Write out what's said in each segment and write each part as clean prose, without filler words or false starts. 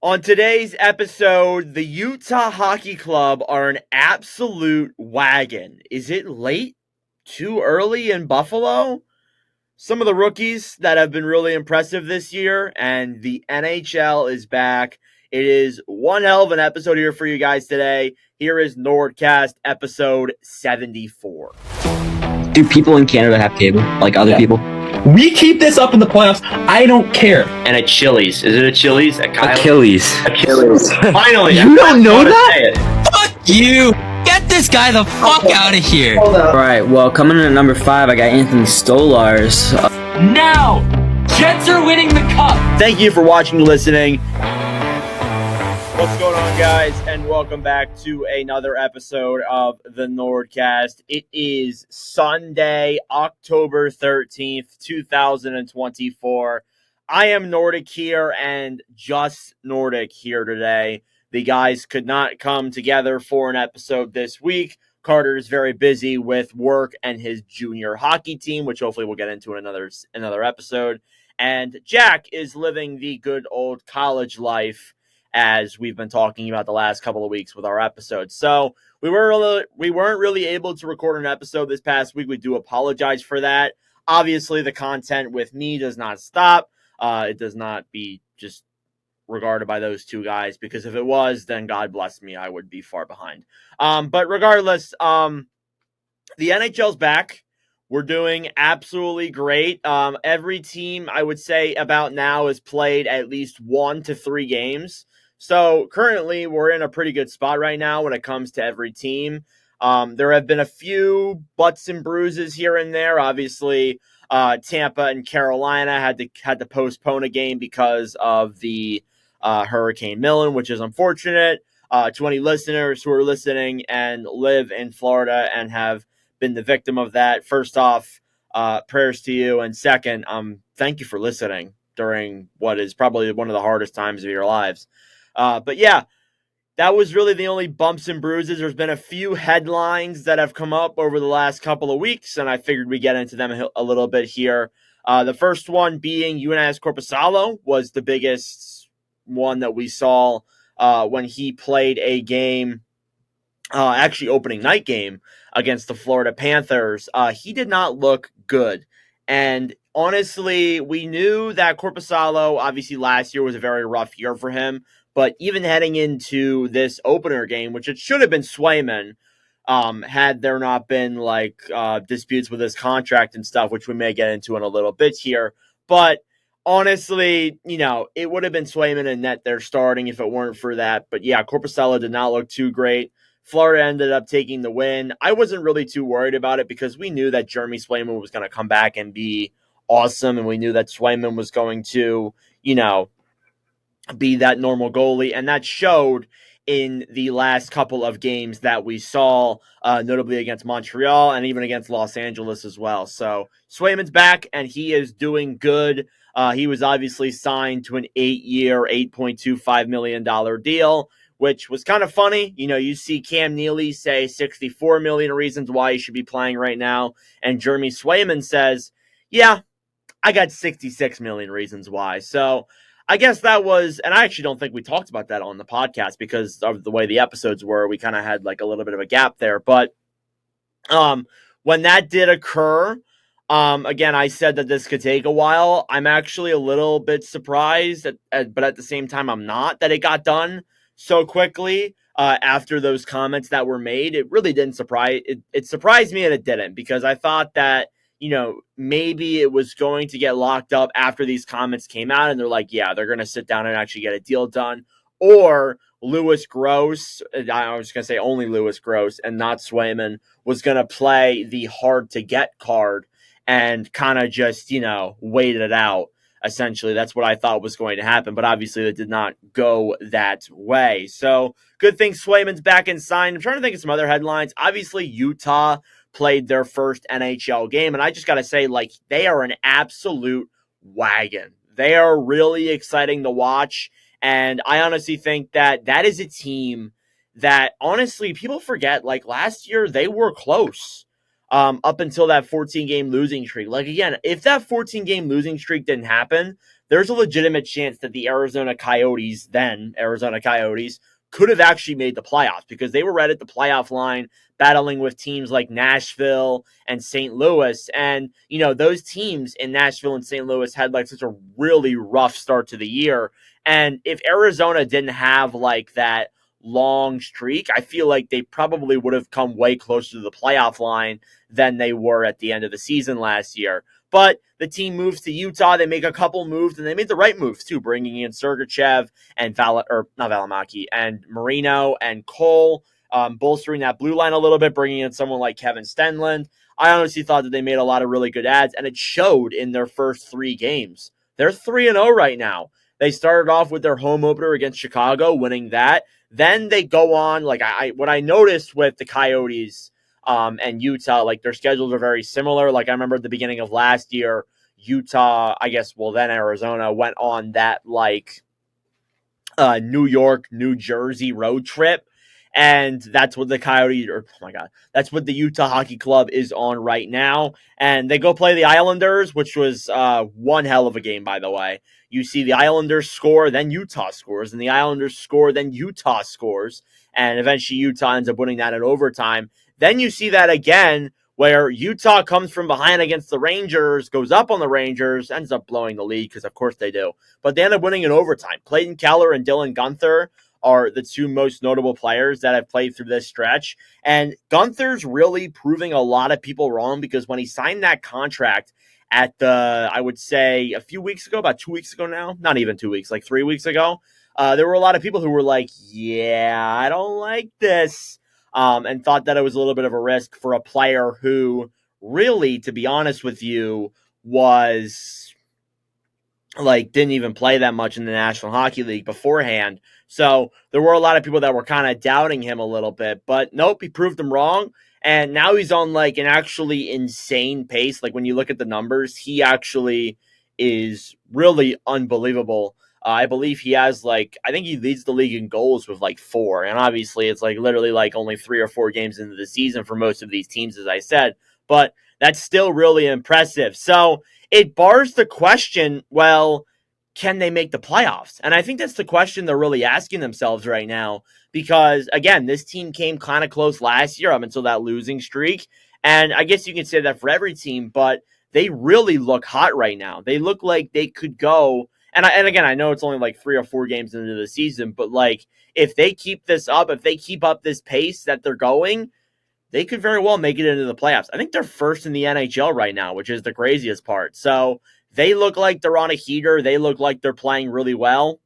On today's episode, the Utah Hockey Club are an absolute wagon. Is it late? Too early in Buffalo? Some of the rookies that have been really impressive this year, and the NHL is back. It is one hell of an episode here for you guys today. Here is NordCast episode 74. Do people in Canada have cable, like other people? We keep this up in the playoffs. I don't care. And at Chili's. Is it a Chili's? Achilles. Finally. You don't know that? Fuck you! Get this guy the fuck out of here! Alright, well, coming in at number 5, I got Anthony Stolars. Now! Jets are winning the cup! Thank you for watching and listening. What's going on, guys? And welcome back to another episode of the NordCast. It is Sunday, October 13th, 2024. I am Nordic here and just Nordic here today. The guys could not come together for an episode this week. Carter is very busy with work and his junior hockey team, which hopefully we'll get into in another episode. And Jack is living the good old college life, as we've been talking about the last couple of weeks with our episodes. So we weren't really able to record an episode this past week. We do apologize for that. Obviously, the content with me does not stop. It does not be just regarded by those two guys, because if it was, then God bless me, I would be far behind. But regardless, the NHL's back. We're doing absolutely great. Every team, I would say, about now has played at least 1 to 3 games. So currently, we're in a pretty good spot right now when it comes to every team. There have been a few butts and bruises here and there. Obviously, Tampa and Carolina had to postpone a game because of the Hurricane Millen, which is unfortunate. To any listeners who are listening and live in Florida and have been the victim of that, first off, prayers to you, and second, thank you for listening during what is probably one of the hardest times of your lives. But yeah, that was really the only bumps and bruises. There's been a few headlines that have come up over the last couple of weeks, and I figured we'd get into them a little bit here. The first one being UNS Korpisalo was the biggest one that we saw when he played a game, actually opening night game against the Florida Panthers. He did not look good. And honestly, we knew that Korpisalo, obviously last year was a very rough year for him. But even heading into this opener game, which it should have been Swayman, had there not been disputes with his contract and stuff, which we may get into in a little bit here. But honestly, it would have been Swayman and net there starting if it weren't for that. But yeah, Korpisalo did not look too great. Florida ended up taking the win. I wasn't really too worried about it because we knew that Jeremy Swayman was going to come back and be awesome. And we knew that Swayman was going to, be that normal goalie, and that showed in the last couple of games that we saw, notably against Montreal and even against Los Angeles as well. So Swayman's back, and he is doing good. He was obviously signed to an 8-year, $8.25 million deal, which was kind of funny. You see Cam Neely say 64 million reasons why he should be playing right now, and Jeremy Swayman says, yeah, I got 66 million reasons why. So I guess that was, and I actually don't think we talked about that on the podcast because of the way the episodes were. We kind of had a little bit of a gap there. But when that did occur, again, I said that this could take a while. I'm actually a little bit surprised, but at the same time, I'm not, that it got done so quickly after those comments that were made. It really didn't surprise. It surprised me and it didn't, because I thought that, maybe it was going to get locked up after these comments came out and they're like, yeah, they're going to sit down and actually get a deal done. Or Lewis Gross, I was going to say only Lewis Gross and not Swayman, was going to play the hard to get card and kind of just, wait it out. Essentially, that's what I thought was going to happen. But obviously, it did not go that way. So good thing Swayman's back and signed. I'm trying to think of some other headlines. Obviously, Utah played their first NHL game, and I just got to say, they are an absolute wagon. They are really exciting to watch, and I honestly think that is a team that, honestly, people forget, last year, they were close up until that 14-game losing streak. Again, if that 14-game losing streak didn't happen, there's a legitimate chance that the Arizona Coyotes, could have actually made the playoffs because they were right at the playoff line battling with teams like Nashville and St. Louis. And, those teams in Nashville and St. Louis had like such a really rough start to the year. And if Arizona didn't have like that long streak, I feel like they probably would have come way closer to the playoff line than they were at the end of the season last year. But the team moves to Utah. They make a couple moves, and they made the right moves too, bringing in Sergachev and not Valimaki and Marino and Cole, bolstering that blue line a little bit, bringing in someone like Kevin Stenlund. I honestly thought that they made a lot of really good adds, and it showed in their first 3 games. They're 3-0 right now. They started off with their home opener against Chicago, winning that. Then they go on, like what I noticed with the Coyotes and Utah, like their schedules are very similar. Like I remember at the beginning of last year, Utah, then Arizona went on that like New York, New Jersey road trip. And that's what that's what the Utah Hockey Club is on right now. And they go play the Islanders, which was one hell of a game, by the way. You see the Islanders score, then Utah scores, and the Islanders score, then Utah scores. And eventually Utah ends up winning that in overtime. Then you see that again, where Utah comes from behind against the Rangers, goes up on the Rangers, ends up blowing the lead, because of course they do. But they end up winning in overtime. Clayton Keller and Dylan Guenther are the 2 most notable players that have played through this stretch. And Gunther's really proving a lot of people wrong, because when he signed that contract at I would say a few weeks ago, about 2 weeks ago now, not even 2 weeks, like 3 weeks ago, there were a lot of people who were like, yeah, I don't like this, and thought that it was a little bit of a risk for a player who really, to be honest with you, was like didn't even play that much in the National Hockey League beforehand. So there were a lot of people that were kind of doubting him a little bit, but nope, he proved them wrong. And now he's on like an actually insane pace. Like when you look at the numbers, he actually is really unbelievable. I believe he has I think he leads the league in goals with like 4. And obviously it's like literally like only 3 or 4 games into the season for most of these teams, as I said, but that's still really impressive. So it bars the question, well, can they make the playoffs? And I think that's the question they're really asking themselves right now, because, again, this team came kind of close last year up until that losing streak. And I guess you can say that for every team, but they really look hot right now. They look like they could go. And again, I know it's only like 3 or 4 games into the season, but like if they keep this up, if they keep up this pace that they're going, they could very well make it into the playoffs. I think they're first in the NHL right now, which is the craziest part. So they look like they're on a heater. They look like they're playing really well.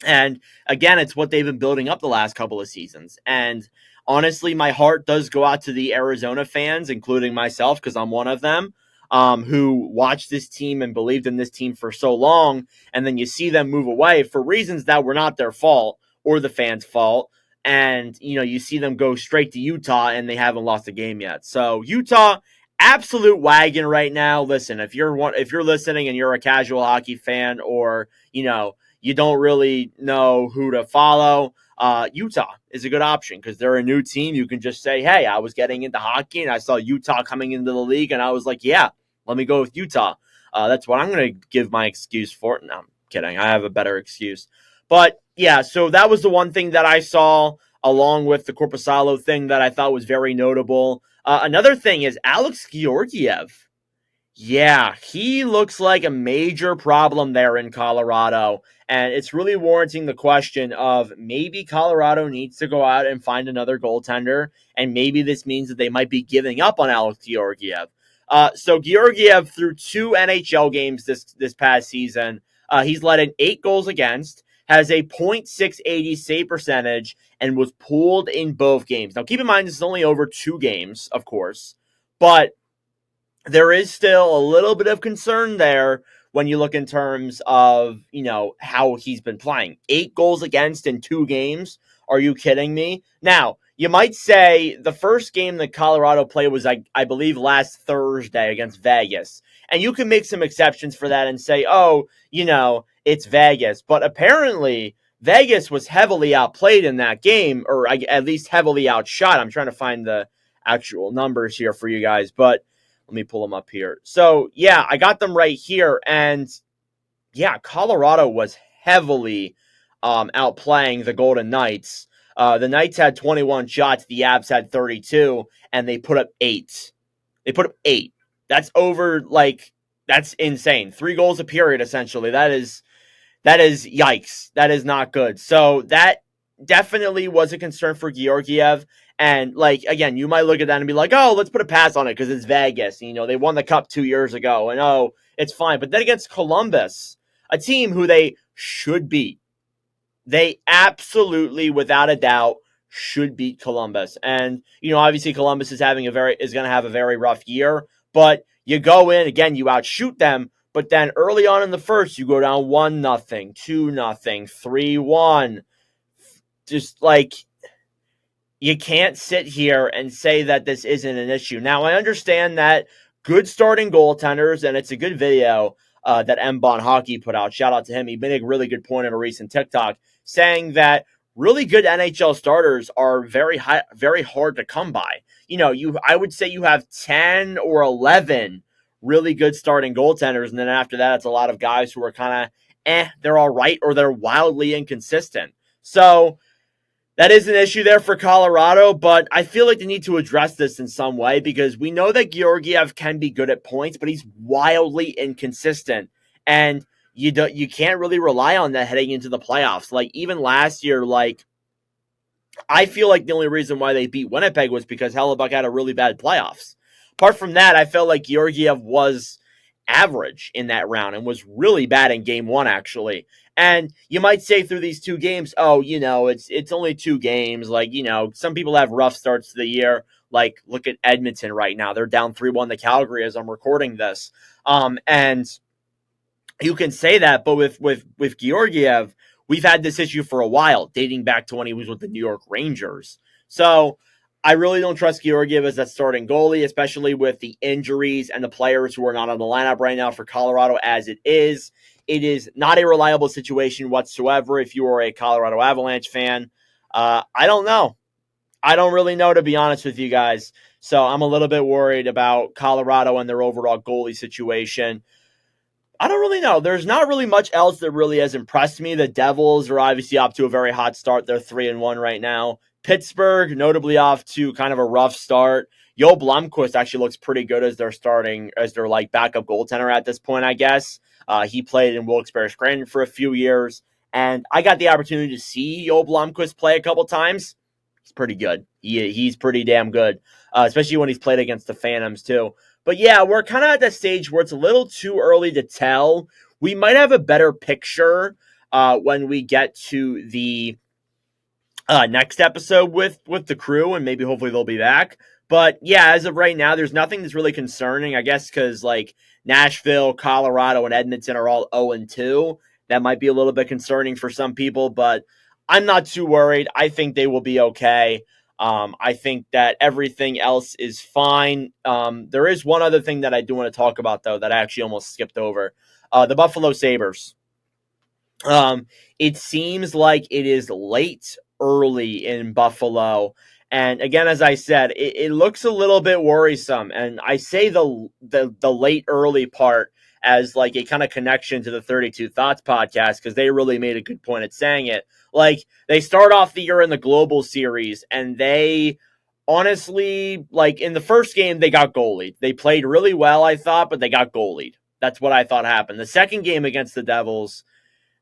And again, it's what they've been building up the last couple of seasons. And honestly, my heart does go out to the Arizona fans, including myself, because I'm one of them, who watched this team and believed in this team for so long. And then you see them move away for reasons that were not their fault or the fans' fault. And, you see them go straight to Utah, and they haven't lost a game yet. So Utah, absolute wagon right now. Listen, if you're listening and you're a casual hockey fan, or, you don't really know who to follow, Utah is a good option, because they're a new team. You can just say, hey, I was getting into hockey and I saw Utah coming into the league, and I was like, yeah, let me go with Utah. That's what I'm going to give my excuse for. No, I'm kidding. I have a better excuse. But yeah, so that was the one thing that I saw, along with the Korpisalo thing, that I thought was very notable. Another thing is Alex Georgiev. Yeah, he looks like a major problem there in Colorado. And it's really warranting the question of maybe Colorado needs to go out and find another goaltender. And maybe this means that they might be giving up on Alex Georgiev. So Georgiev, through 2 NHL games this past season, he's let in 8 goals against, has a .680 save percentage, and was pulled in both games. Now, keep in mind, this is only over 2 games, of course, but there is still a little bit of concern there when you look in terms of, how he's been playing. 8 goals against in 2 games. Are you kidding me? Now, you might say the first game that Colorado played was, I believe, last Thursday against Vegas. And you can make some exceptions for that and say, oh, it's Vegas. But apparently, Vegas was heavily outplayed in that game, or at least heavily outshot. I'm trying to find the actual numbers here for you guys, but let me pull them up here. So, yeah, I got them right here. And yeah, Colorado was heavily outplaying the Golden Knights. The Knights had 21 shots, the Avs had 32, and they put up 8. They put up 8. That's over, like, that's insane. 3 goals a period, essentially. That is yikes. That is not good. So that definitely was a concern for Georgiev. And, like, again, you might look at that and be like, oh, let's put a pass on it because it's Vegas. You know, they won the Cup 2 years ago, and, oh, it's fine. But then against Columbus, a team who they should beat, they absolutely, without a doubt, should beat Columbus. And, you know, obviously Columbus is going to have a very rough year, but you go in, again, you outshoot them, but then early on in the first, you go down 1-0, 2-0, 3-1. Just like, you can't sit here and say that this isn't an issue. Now, I understand that good starting goaltenders, and it's a good video that M-Bon Hockey put out. Shout out to him. He made a really good point in a recent TikTok saying that really good NHL starters are very hard to come by. You know, I would say you have 10 or 11 really good starting goaltenders, and then after that, it's a lot of guys who are kind of they're all right, or they're wildly inconsistent. So that is an issue there for Colorado, but I feel like they need to address this in some way because we know that Georgiev can be good at points, but he's wildly inconsistent, and you can't really rely on that heading into the playoffs. Like, even last year, like, I feel like the only reason why they beat Winnipeg was because Hellebuck had a really bad playoffs. Apart from that, I felt like Georgiev was average in that round and was really bad in game 1, actually. And you might say through these 2 games, oh, you know, it's only 2 games. Like, you know, some people have rough starts to the year. Like, look at Edmonton right now. They're down 3-1 to Calgary as I'm recording this. And you can say that, but with Georgiev, we've had this issue for a while, dating back to when he was with the New York Rangers. So I really don't trust Georgiev as that starting goalie, especially with the injuries and the players who are not on the lineup right now for Colorado as it is. It is not a reliable situation whatsoever if you are a Colorado Avalanche fan. I don't know. I don't really know, to be honest with you guys. So I'm a little bit worried about Colorado and their overall goalie situation. I don't really know. There's not really much else that really has impressed me. The Devils are obviously off to a very hot start. They're 3-1 right now. Pittsburgh, notably off to kind of a rough start. Joel Blomqvist actually looks pretty good as their like backup goaltender at this point, I guess. He played in Wilkes-Barre Scranton for a few years, and I got the opportunity to see Joel Blomqvist play a couple times. He's pretty good. He's pretty damn good, especially when he's played against the Phantoms too. But yeah, we're kind of at the stage where it's a little too early to tell. We might have a better picture when we get to the next episode with the crew, and maybe hopefully they'll be back. But yeah, as of right now, there's nothing that's really concerning, I guess, because like Nashville, Colorado, and Edmonton are all 0-2. That might be a little bit concerning for some people, but I'm not too worried. I think they will be okay. I think that everything else is fine. There is one other thing that I do want to talk about, though, that I actually almost skipped over. The Buffalo Sabres. It seems like it is late early in Buffalo. And again, as I said, it looks a little bit worrisome. And I say the late early part as like a kind of connection to the 32 Thoughts podcast, because they really made a good point at saying it. Like, they start off the year in the Global Series, and they honestly, like, in the first game, they got goalied. They played really well, I thought, but they got goalied. That's what I thought happened. The second game against the Devils,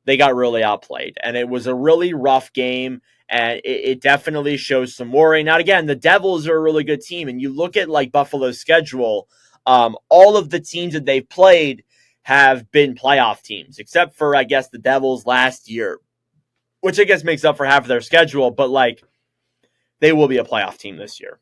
they got really outplayed, and it was a really rough game, and it definitely shows some worry. Now, again, the Devils are a really good team, and you look at, like, Buffalo's schedule, all of the teams that they've played have been playoff teams, except for, I guess, the Devils last year, which I guess makes up for half of their schedule, but, like, they will be a playoff team this year,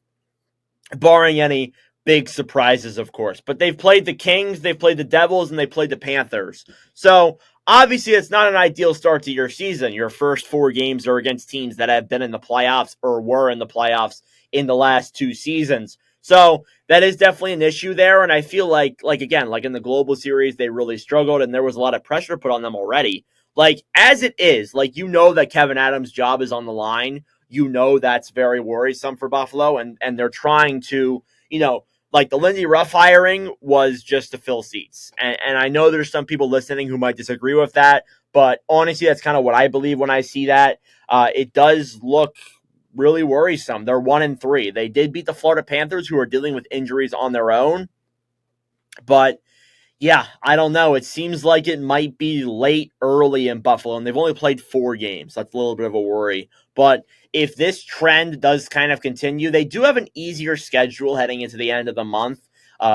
barring any big surprises, of course. But they've played the Kings, they've played the Devils, and they played the Panthers. So, obviously, it's not an ideal start to your season. Your first 4 games are against teams that have been in the playoffs or were in the playoffs in the last 2 seasons. So, that is definitely an issue there, and I feel like again, like in the Global Series, they really struggled, and there was a lot of pressure put on them already. Like, as it is, like, you know that Kevin Adams' job is on the line. You know that's very worrisome for Buffalo, and they're trying to, you know, like the Lindsey Ruff hiring was just to fill seats. And I know there's some people listening who might disagree with that, but honestly, that's kind of what I believe when I see that. It does look really worrisome. They're 1-3. They did beat the Florida Panthers, who are dealing with injuries on their own. But yeah, I don't know. It seems like it might be late, early in Buffalo, and they've only played 4 games. That's a little bit of a worry. But if this trend does kind of continue, they do have an easier schedule heading into the end of the month.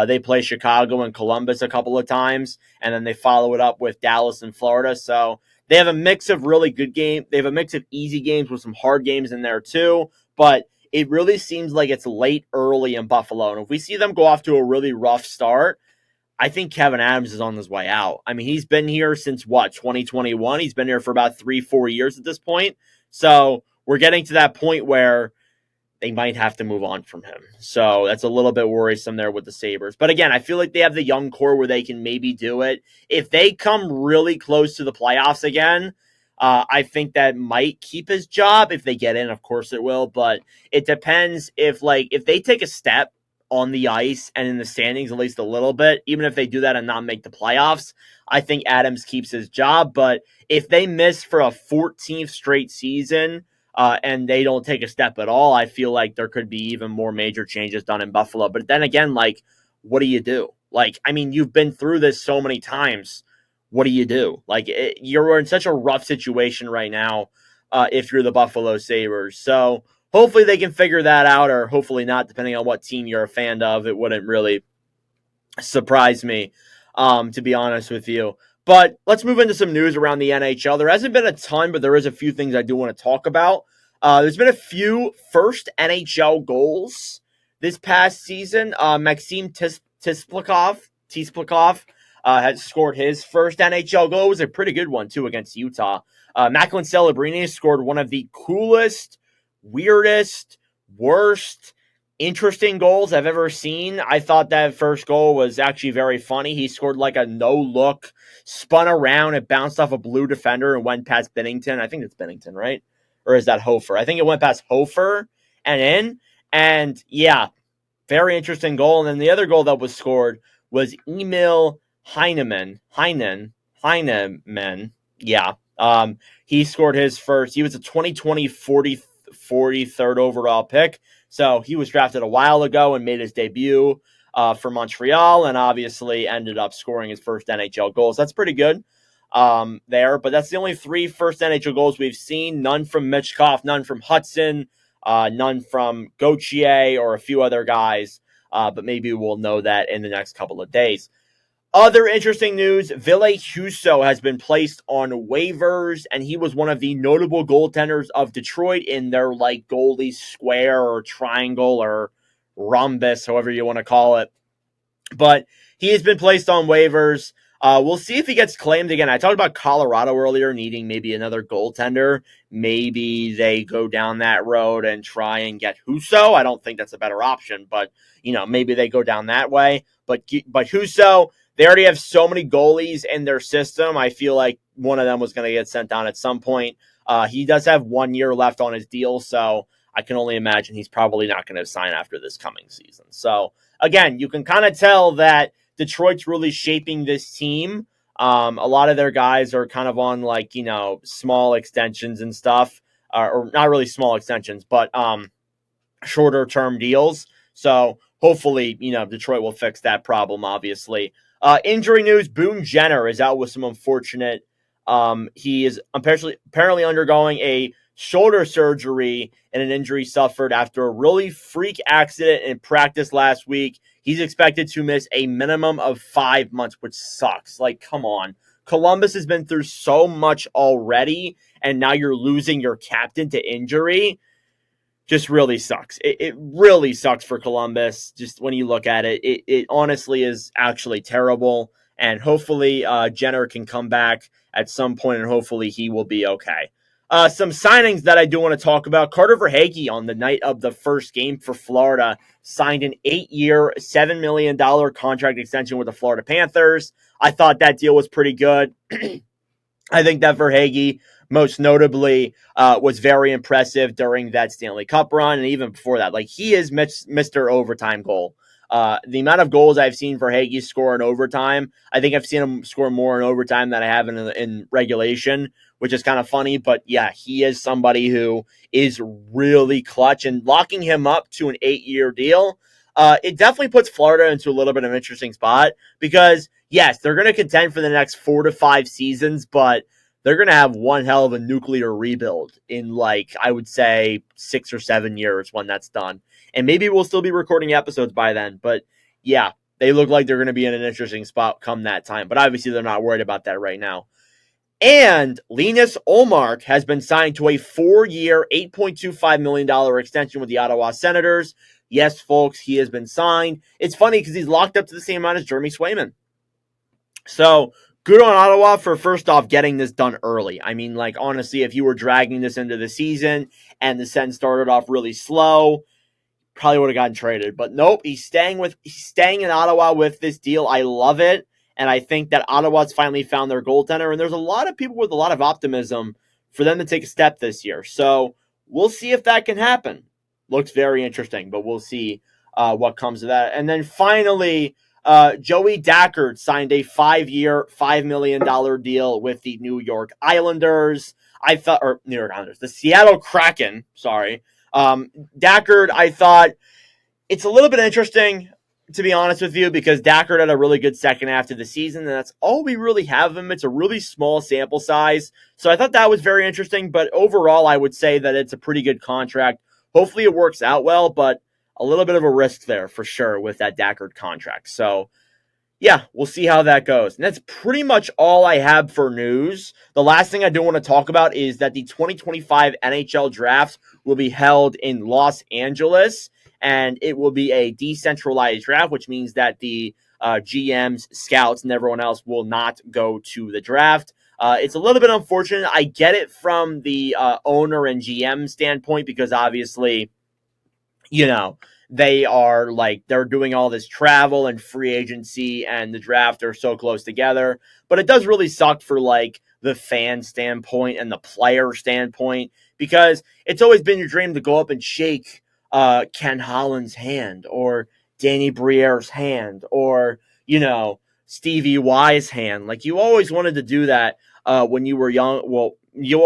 They play Chicago and Columbus a couple of times, and then they follow it up with Dallas and Florida. So they have a mix of really good games. They have a mix of easy games with some hard games in there too. But it really seems like it's late, early in Buffalo. And if we see them go off to a really rough start, I think Kevin Adams is on his way out. I mean, he's been here since 2021? He's been here for about 3-4 years at this point. So we're getting to that point where they might have to move on from him. So that's a little bit worrisome there with the Sabres. But again, I feel like they have the young core where they can maybe do it. If they come really close to the playoffs again, I think that might keep his job. If they get in, of course it will. But it depends if they take a step on the ice and in the standings at least a little bit, even if they do that and not make the playoffs, I think Adams keeps his job. But if they miss for a 14th straight season and they don't take a step at all, I feel like there could be even more major changes done in Buffalo. But then again, what do you do? You've been through this so many times. What do you do? You're in such a rough situation right now if you're the Buffalo Sabres. So hopefully they can figure that out, or hopefully not, depending on what team you're a fan of. It wouldn't really surprise me, to be honest with you. But let's move into some news around the NHL. There hasn't been a ton, but there is a few things I do want to talk about. There's been a few first NHL goals this past season. Maxim Tisplikov has scored his first NHL goal. It was a pretty good one, too, against Utah. Macklin Celebrini scored one of the coolest, weirdest, worst, interesting goals I've ever seen. I thought that first goal was actually very funny. He scored like a no-look, spun around, it bounced off a blue defender and went past Binnington. I think it's Binnington, right? Or is that Hofer? I think it went past Hofer and in. And yeah, very interesting goal. And then the other goal that was scored was Emil Heineman. Yeah. He scored his first. He was a 2020 43rd overall pick. So he was drafted a while ago and made his debut for Montreal, and obviously ended up scoring his first NHL goals. That's pretty good there, but that's the only 3 first NHL goals we've seen. None from Michkov, none from Hudson, none from Gauthier or a few other guys, but maybe we'll know that in the next couple of days. Other interesting news, Ville Husso has been placed on waivers, and he was one of the notable goaltenders of Detroit in their goalie square or triangle or rhombus, however you want to call it. But he has been placed on waivers. We'll see if he gets claimed again. I talked about Colorado earlier needing maybe another goaltender. Maybe they go down that road and try and get Husso. I don't think that's a better option, but maybe they go down that way. But Husso, they already have so many goalies in their system. I feel like one of them was going to get sent down at some point. He does have 1 year left on his deal, so I can only imagine he's probably not going to sign after this coming season. So, again, you can kind of tell that Detroit's really shaping this team. A lot of their guys are kind of on, small extensions and stuff. Or not really small extensions, but shorter-term deals. So, hopefully, Detroit will fix that problem, obviously. Injury news, Boone Jenner is out with some unfortunate. He is apparently undergoing a shoulder surgery and an injury suffered after a really freak accident in practice last week. He's expected to miss a minimum of 5 months, which sucks. Come on. Columbus has been through so much already, and now you're losing your captain to injury. Just really sucks. It really sucks for Columbus. Just when you look at it, it honestly is actually terrible. And hopefully Jenner can come back at some point, and hopefully he will be okay. Some signings that I do want to talk about. Carter Verhaeghe, on the night of the first game for Florida, signed an 8-year, $7 million contract extension with the Florida Panthers. I thought that deal was pretty good. I think that Verhaeghe, most notably, was very impressive during that Stanley Cup run, and even before that. He is Mr. Overtime Goal. The amount of goals I've seen for Hagee score in overtime, I think I've seen him score more in overtime than I have in regulation, which is kind of funny. But yeah, he is somebody who is really clutch, and locking him up to an 8-year deal, it definitely puts Florida into a little bit of an interesting spot because, yes, they're going to contend for the next 4 to 5 seasons, but they're going to have one hell of a nuclear rebuild in, like, I would say 6 or 7 years when that's done. And maybe we'll still be recording episodes by then. But, yeah, they look like they're going to be in an interesting spot come that time. But obviously they're not worried about that right now. And Linus Ullmark has been signed to a 4-year, $8.25 million extension with the Ottawa Senators. Yes, folks, he has been signed. It's funny because he's locked up to the same amount as Jeremy Swayman. So, good on Ottawa for, first off, getting this done early. I mean, like, honestly, if you were dragging this into the season and the Sens started off really slow, probably would have gotten traded. But nope, he's staying in Ottawa with this deal. I love it. And I think that Ottawa's finally found their goaltender. And there's a lot of people with a lot of optimism for them to take a step this year. So we'll see if that can happen. Looks very interesting, but we'll see what comes of that. And then finally, Joey Dackert signed a 5-year, $5 million deal with the New York Islanders. The Seattle Kraken, sorry. Dackert, I thought it's a little bit interesting, to be honest with you, because Dackert had a really good second half of the season, and that's all we really have of him. It's a really small sample size. So I thought that was very interesting, but overall, I would say that it's a pretty good contract. Hopefully it works out well, but a little bit of a risk there for sure with that Dackert contract. So, yeah, we'll see how that goes. And that's pretty much all I have for news. The last thing I do want to talk about is that the 2025 NHL draft will be held in Los Angeles, and it will be a decentralized draft, which means that the GMs, scouts, and everyone else will not go to the draft. It's a little bit unfortunate. I get it from the owner and GM standpoint because obviously, you know, they're doing all this travel and free agency and the draft are so close together. But it does really suck for like the fan standpoint and the player standpoint because it's always been your dream to go up and shake Ken Holland's hand or Danny Briere's hand or, you know, Stevie Y's hand. Like you always wanted to do that when you were young. Well, you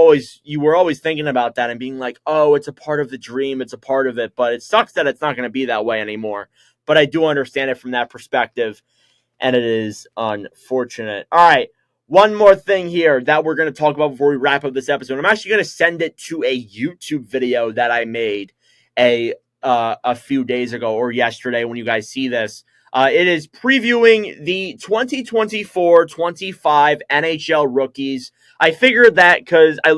were always thinking about that and being like, oh, it's a part of the dream. It's a part of it. But it sucks that it's not going to be that way anymore. But I do understand it from that perspective. And it is unfortunate. All right. One more thing here that we're going to talk about before we wrap up this episode. I'm actually going to send it to a YouTube video that I made a few days ago or yesterday when you guys see this. It is previewing the 2024-25 NHL rookies. I figured that because I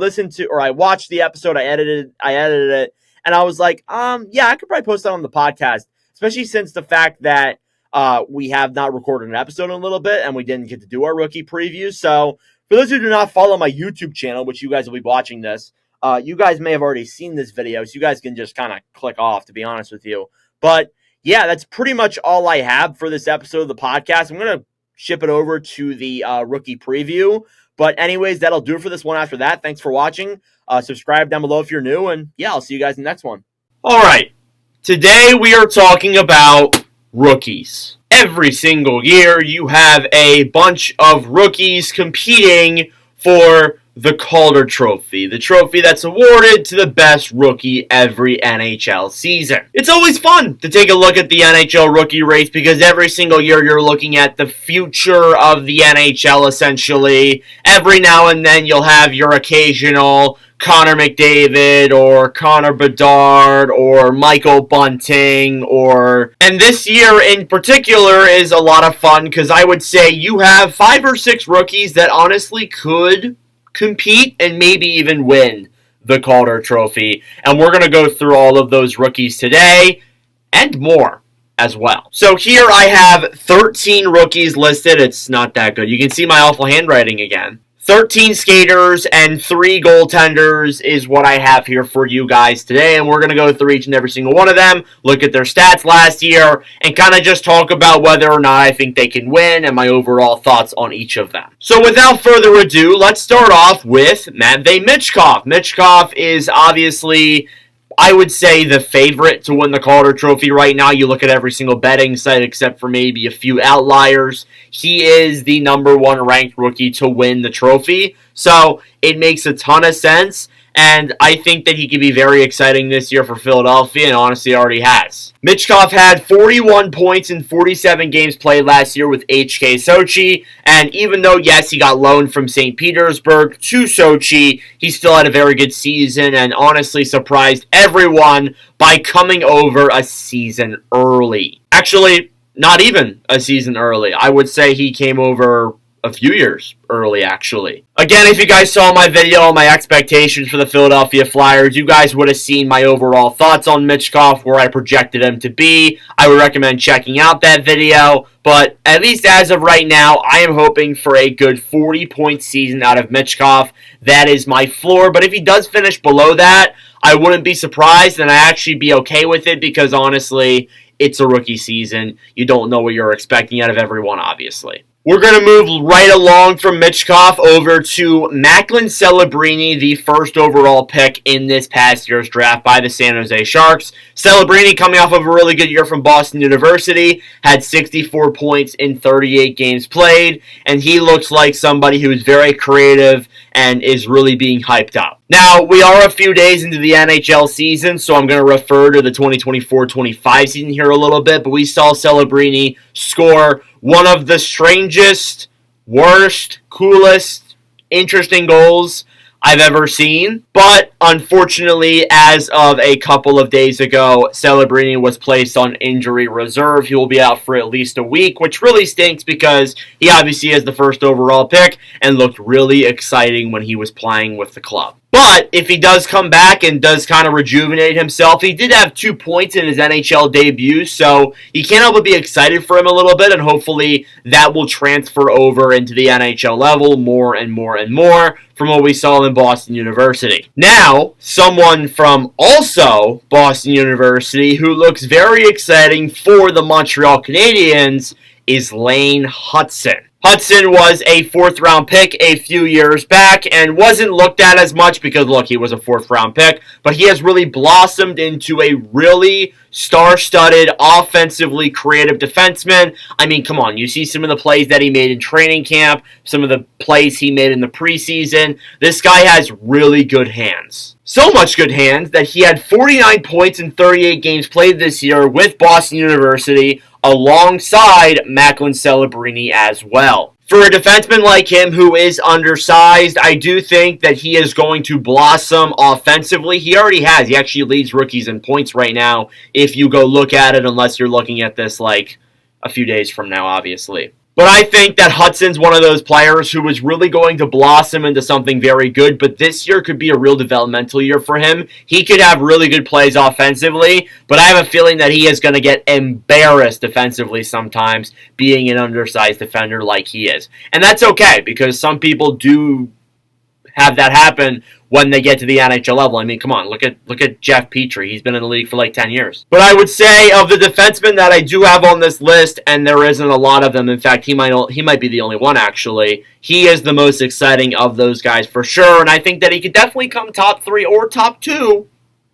watched the episode, I edited it, and I was like, yeah, I could probably post that on the podcast, especially since the fact that we have not recorded an episode in a little bit and we didn't get to do our rookie preview. So for those who do not follow my YouTube channel, which you guys will be watching this, you guys may have already seen this video, so you guys can just kind of click off, to be honest with you. But yeah, that's pretty much all I have for this episode of the podcast. I'm going to ship it over to the rookie preview. But anyways, that'll do it for this one after that. Thanks for watching. Subscribe down below if you're new. And yeah, I'll see you guys in the next one. All right. Today we are talking about rookies. Every single year you have a bunch of rookies competing for the Calder Trophy, the trophy that's awarded to the best rookie every NHL season. It's always fun to take a look at the NHL rookie race because every single year you're looking at the future of the NHL essentially. Every now and then you'll have your occasional Connor McDavid or Connor Bedard or Michael Bunting and this year in particular is a lot of fun because I would say you have 5 or 6 rookies that honestly could compete and maybe even win the Calder Trophy. And we're going to go through all of those rookies today and more as well. So here I have 13 rookies listed. It's not that good. You can see my awful handwriting again. 13 skaters and 3 goaltenders is what I have here for you guys today, and we're going to go through each and every single one of them, look at their stats last year, and kind of just talk about whether or not I think they can win and my overall thoughts on each of them. So without further ado, let's start off with Matvei Michkov. Michkov is obviously I would say, the favorite to win the Calder Trophy right now. You look at every single betting site except for maybe a few outliers. He is the number 1 ranked rookie to win the trophy. So it makes a ton of sense. And I think that he could be very exciting this year for Philadelphia, and honestly already has. Michkov had 41 points in 47 games played last year with HK Sochi, and even though, yes, he got loaned from St. Petersburg to Sochi, he still had a very good season and honestly surprised everyone by coming over a season early. Actually, not even a season early. I would say he came over a few years early, actually. Again, if you guys saw my video on my expectations for the Philadelphia Flyers, you guys would have seen my overall thoughts on Michkov, where I projected him to be. I would recommend checking out that video, but at least as of right now, I am hoping for a good 40-point season out of Michkov. That is my floor, but if he does finish below that, I wouldn't be surprised, and I'd actually be okay with it, because honestly, it's a rookie season. You don't know what you're expecting out of everyone, obviously. We're going to move right along from Michkov over to Macklin Celebrini, the first overall pick in this past year's draft by the San Jose Sharks. Celebrini, coming off of a really good year from Boston University, had 64 points in 38 games played, and he looks like somebody who is very creative and is really being hyped up. Now, we are a few days into the NHL season, so I'm going to refer to the 2024-25 season here a little bit, but we saw Celebrini score one of the strangest, worst, coolest, interesting goals I've ever seen. But unfortunately, as of a couple of days ago, Celebrini was placed on injury reserve. He will be out for at least a week, which really stinks because he obviously is the first overall pick and looked really exciting when he was playing with the club. But if he does come back and does kind of rejuvenate himself, he did have 2 points in his NHL debut, so you can't help but be excited for him a little bit, and hopefully that will transfer over into the NHL level more and more and more from what we saw in Boston University. Now, someone from also Boston University who looks very exciting for the Montreal Canadiens is Lane Hutson. Hutson was a 4th-round pick a few years back and wasn't looked at as much because, look, he was a 4th-round pick, but he has really blossomed into a really star-studded, offensively creative defenseman. I mean, come on, you see some of the plays that he made in training camp, some of the plays he made in the preseason. This guy has really good hands. So much good hands that he had 49 points in 38 games played this year with Boston University, alongside Macklin Celebrini as well. For a defenseman like him who is undersized, I do think that he is going to blossom offensively. He already has. He actually leads rookies in points right now if you go look at it, unless you're looking at this like a few days from now, obviously. But I think that Hudson's one of those players who is really going to blossom into something very good, but this year could be a real developmental year for him. He could have really good plays offensively, but I have a feeling that he is going to get embarrassed defensively sometimes, being an undersized defender like he is. And that's okay, because some people do have that happen when they get to the NHL level. I mean, come on, look at Jeff Petrie. He's been in the league for like 10 years. But I would say of the defensemen that I do have on this list, and there isn't a lot of them, in fact, he might be the only one, actually. He is the most exciting of those guys for sure, and I think that he could definitely come top 3 or top 2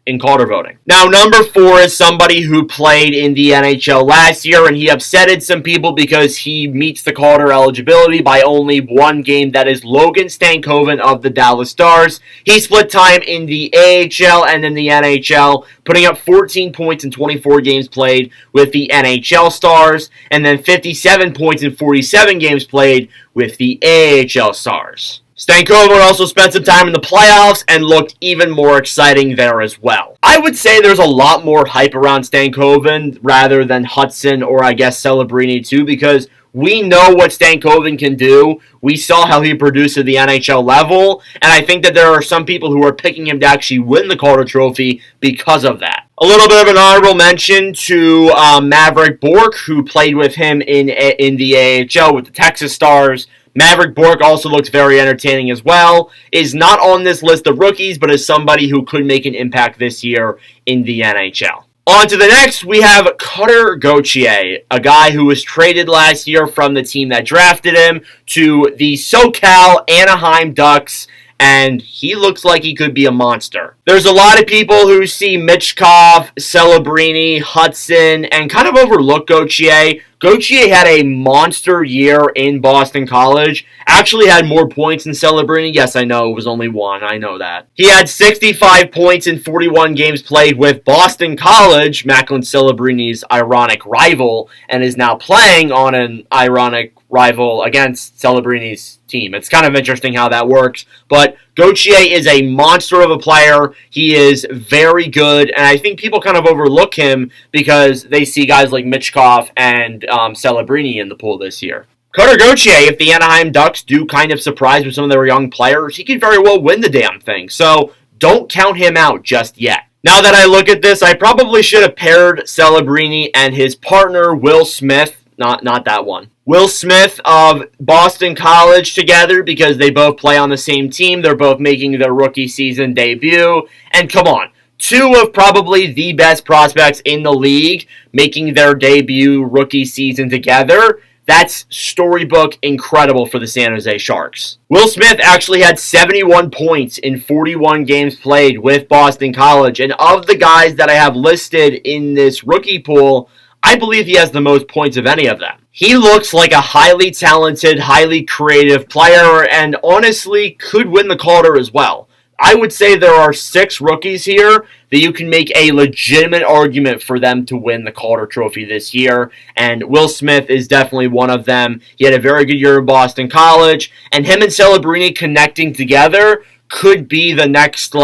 in Calder voting. Now, number 4 is somebody who played in the NHL last year, and he upsetted some people because he meets the Calder eligibility by only 1 game. That is Logan Stankoven of the Dallas Stars. He split time in the AHL and in the NHL, putting up 14 points in 24 games played with the NHL Stars, and then 57 points in 47 games played with the AHL Stars. Stankoven also spent some time in the playoffs and looked even more exciting there as well. I would say there's a lot more hype around Stankoven rather than Hutson or I guess Celebrini too, because we know what Stankoven can do. We saw how he produced at the NHL level, and I think that there are some people who are picking him to actually win the Calder Trophy because of that. A little bit of an honorable mention to Maverick Bourque, who played with him in the AHL with the Texas Stars. Maverick Bourque also looks very entertaining as well. Is not on this list of rookies, but is somebody who could make an impact this year in the NHL. On to the next, we have Cutter Gauthier, a guy who was traded last year from the team that drafted him to the SoCal Anaheim Ducks and he looks like he could be a monster. There's a lot of people who see Michkov, Celebrini, Hudson, and kind of overlook Gauthier. Gauthier had a monster year in Boston College. Actually had more points than Celebrini. Yes, I know, it was only one. I know that. He had 65 points in 41 games played with Boston College, Macklin Celebrini's ironic rival, and is now playing on an ironic rival against Celebrini's team. It's kind of interesting how that works, but Gauthier is a monster of a player. He is very good, and I think people kind of overlook him because they see guys like Michkov and Celebrini in the pool this year. Carter Gauthier, if the Anaheim Ducks do kind of surprise with some of their young players, he could very well win the damn thing, so don't count him out just yet. Now that I look at this, I probably should have paired Celebrini and his partner, Will Smith, not that one. Will Smith of Boston College together because they both play on the same team. They're both making their rookie season debut. And come on, two of probably the best prospects in the league making their debut rookie season together. That's storybook incredible for the San Jose Sharks. Will Smith actually had 71 points in 41 games played with Boston College. And of the guys that I have listed in this rookie pool, I believe he has the most points of any of them. He looks like a highly talented, highly creative player, and honestly could win the Calder as well. I would say there are 6 rookies here that you can make a legitimate argument for them to win the Calder Trophy this year, and Will Smith is definitely one of them. He had a very good year in Boston College, and him and Celebrini connecting together could be the next,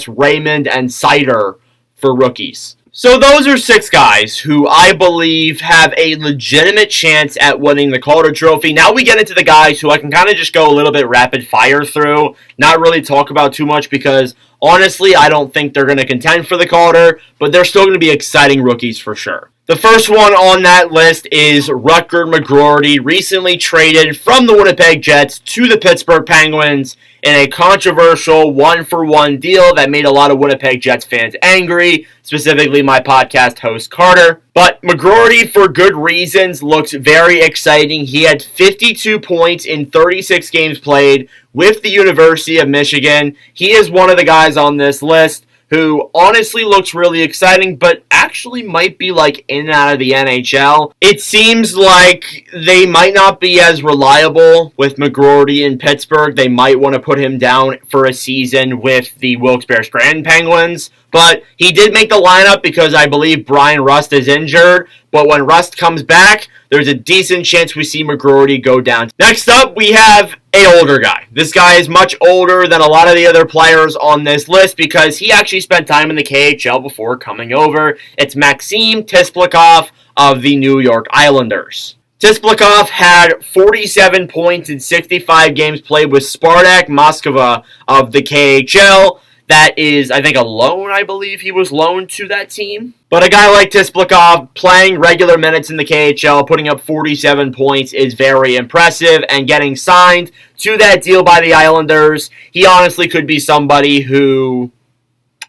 Raymond and Sider for rookies. So those are 6 guys who I believe have a legitimate chance at winning the Calder Trophy. Now we get into the guys who I can kind of just go a little bit rapid fire through, not really talk about too much because honestly I don't think they're going to contend for the Calder, but they're still going to be exciting rookies for sure. The first one on that list is Rutger McGroarty, recently traded from the Winnipeg Jets to the Pittsburgh Penguins in a controversial 1-for-1 deal that made a lot of Winnipeg Jets fans angry, specifically my podcast host Carter. But McGroarty, for good reasons, looks very exciting. He had 52 points in 36 games played with the University of Michigan. He is one of the guys on this list who honestly looks really exciting, but actually might be in and out of the NHL. It seems like they might not be as reliable with McGroarty in Pittsburgh. They might want to put him down for a season with the Wilkes-Barre Scranton Penguins. But he did make the lineup because I believe Brian Rust is injured. But when Rust comes back, there's a decent chance we see McGroarty go down. Next up, we have an older guy. This guy is much older than a lot of the other players on this list because he actually spent time in the KHL before coming over. It's Maxim Tisplikov of the New York Islanders. Tisplikov had 47 points in 65 games played with Spartak Moskva of the KHL. That is, I think, a loan, I believe he was loaned to that team. But a guy like Tisplikov playing regular minutes in the KHL, putting up 47 points is very impressive, and getting signed to that deal by the Islanders, he honestly could be somebody who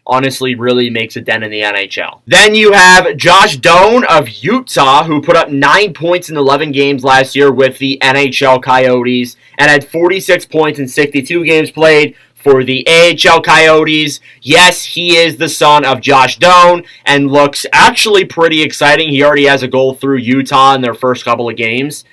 honestly really makes a dent in the NHL. Then you have Josh Doan of Utah, who put up 9 points in 11 games last year with the NHL Coyotes, and had 46 points in 62 games played for the AHL Coyotes. Yes, he is the son of Josh Doan and looks actually pretty exciting. He already has a goal through Utah in their first couple of games.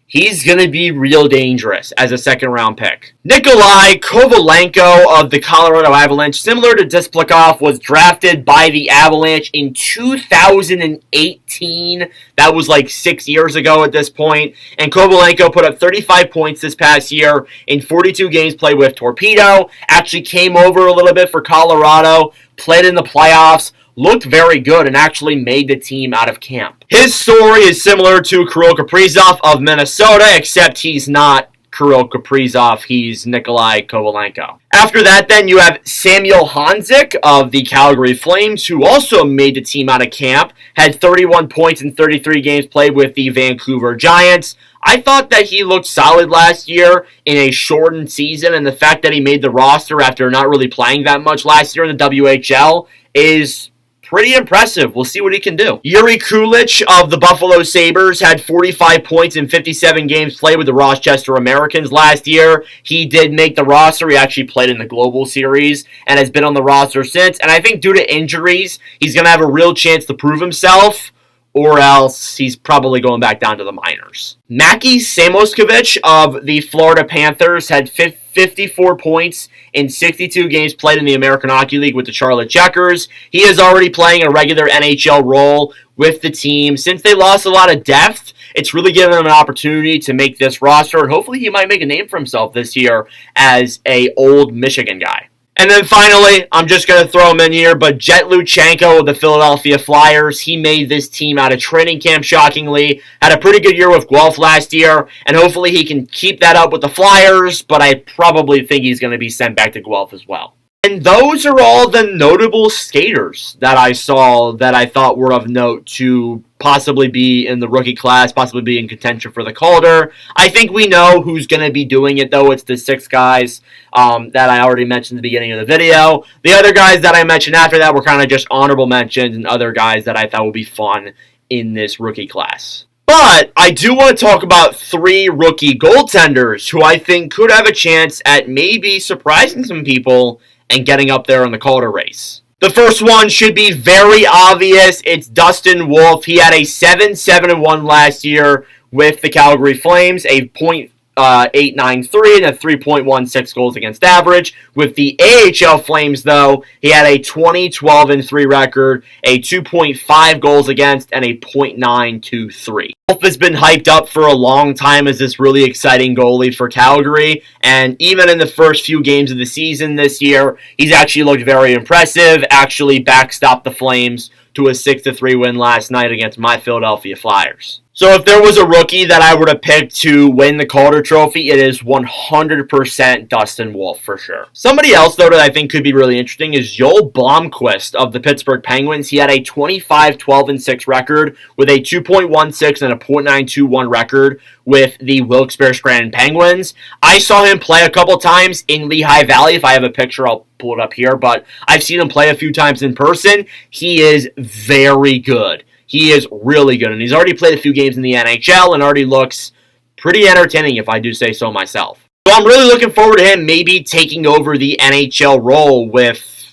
He's going to be real dangerous as a second-round pick. Nikolai Kovalenko of the Colorado Avalanche, similar to Tisplikov, was drafted by the Avalanche in 2018. That was 6 years ago at this point. And Kovalenko put up 35 points this past year in 42 games played with Torpedo. Actually came over a little bit for Colorado, played in the playoffs, looked very good, and actually made the team out of camp. His story is similar to Kirill Kaprizov of Minnesota, except he's not Kirill Kaprizov, he's Nikolai Kovalenko. After that, then, you have Samuel Honzik of the Calgary Flames, who also made the team out of camp, had 31 points in 33 games played with the Vancouver Giants. I thought that he looked solid last year in a shortened season, and the fact that he made the roster after not really playing that much last year in the WHL is pretty impressive. We'll see what he can do. Yuri Kulich of the Buffalo Sabres had 45 points in 57 games played with the Rochester Americans last year. He did make the roster. He actually played in the Global Series and has been on the roster since. And I think due to injuries, he's going to have a real chance to prove himself, or else he's probably going back down to the minors. Mackie Samoskevich of the Florida Panthers had 54 points in 62 games played in the American Hockey League with the Charlotte Checkers. He is already playing a regular NHL role with the team. Since they lost a lot of depth, it's really given him an opportunity to make this roster, and hopefully he might make a name for himself this year as a old Michigan guy. And then finally, I'm just going to throw him in here, but Jet Luchenko of the Philadelphia Flyers, he made this team out of training camp, shockingly. Had a pretty good year with Guelph last year, and hopefully he can keep that up with the Flyers, but I probably think he's going to be sent back to Guelph as well. And those are all the notable skaters that I saw that I thought were of note to possibly be in the rookie class, possibly be in contention for the Calder. I think we know who's going to be doing it, though. It's the 6 guys that I already mentioned at the beginning of the video. The other guys that I mentioned after that were kind of just honorable mentions and other guys that I thought would be fun in this rookie class. But I do want to talk about 3 rookie goaltenders who I think could have a chance at maybe surprising some people and getting up there in the Calder race. The first one should be very obvious. It's Dustin Wolf. He had a 7-7-1 last year with the Calgary Flames, a .893 and a 3.16 goals against average. With the AHL Flames, though, he had a 20-12-3 record, a 2.5 goals against, and a .923. Wolf has been hyped up for a long time as this really exciting goalie for Calgary, and even in the first few games of the season this year, he's actually looked very impressive, actually backstopped the Flames to a 6-3 win last night against my Philadelphia Flyers. So if there was a rookie that I would have picked to win the Calder Trophy, it is 100% Dustin Wolf for sure. Somebody else, though, that I think could be really interesting is Joel Blomqvist of the Pittsburgh Penguins. He had a 25-12-6 record with a 2.16 and a .921 record with the Wilkes-Barre Scranton Penguins. I saw him play a couple times in Lehigh Valley. If I have a picture, I'll pull it up here, but I've seen him play a few times in person. He is very good. He is really good, and he's already played a few games in the NHL and already looks pretty entertaining, if I do say so myself. So I'm really looking forward to him maybe taking over the NHL role with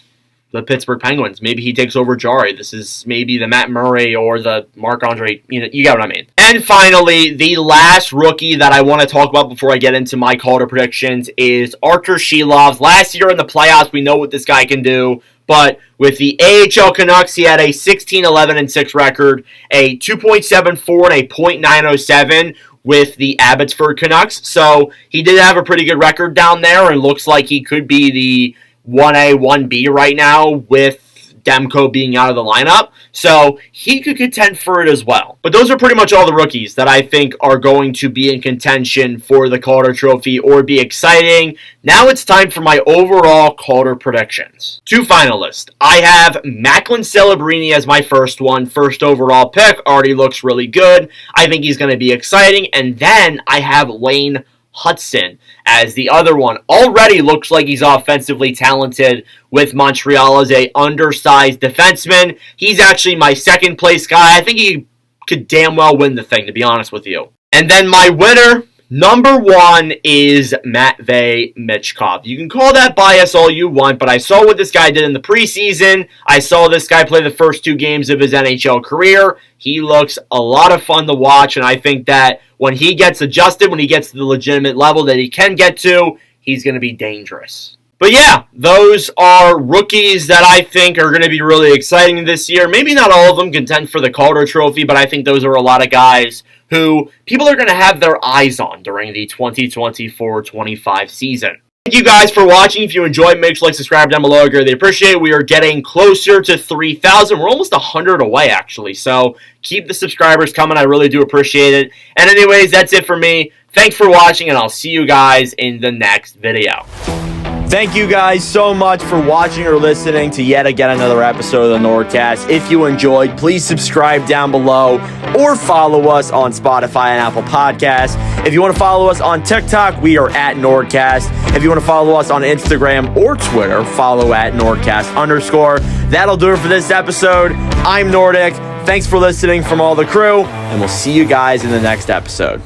the Pittsburgh Penguins. Maybe he takes over Jari. This is maybe the Matt Murray or the Marc-Andre, you get what I mean. And finally, the last rookie that I want to talk about before I get into my Calder predictions is Artur Shilov. Last year in the playoffs, we know what this guy can do. But with the AHL Canucks, he had a 16-11-6 record, a 2.74 and a .907 with the Abbotsford Canucks. So he did have a pretty good record down there and looks like he could be the 1A, 1B right now with Demko being out of the lineup. So he could contend for it as well. But those are pretty much all the rookies that I think are going to be in contention for the Calder Trophy or be exciting. Now it's time for my overall Calder predictions. 2 finalists. I have Macklin Celebrini as my first one. First overall pick. Already looks really good. I think he's going to be exciting. And then I have Lane Hudson as the other one. Already looks like he's offensively talented with Montreal as a undersized defenseman. He's actually my second place guy. I think he could damn well win the thing, to be honest with you. And then my winner, number 1, is Matvei Michkov. You can call that bias all you want, but I saw what this guy did in the preseason. I saw this guy play the first 2 games of his NHL career. He looks a lot of fun to watch, and I think that when he gets adjusted, when he gets to the legitimate level that he can get to, he's going to be dangerous. But yeah, those are rookies that I think are going to be really exciting this year. Maybe not all of them contend for the Calder Trophy, but I think those are a lot of guys who people are going to have their eyes on during the 2024-25 season. Thank you guys for watching. If you enjoyed, make sure to subscribe down below. I greatly appreciate it. We are getting closer to 3,000. We're almost 100 away, actually. So keep the subscribers coming. I really do appreciate it. And anyways, that's it for me. Thanks for watching, and I'll see you guys in the next video. Thank you guys so much for watching or listening to yet again another episode of the NordCast. If you enjoyed, please subscribe down below or follow us on Spotify and Apple Podcasts. If you want to follow us on TikTok, we are at NordCast. If you want to follow us on Instagram or Twitter, follow at NordCast_. That'll do it for this episode. I'm Nordic. Thanks for listening from all the crew, and we'll see you guys in the next episode.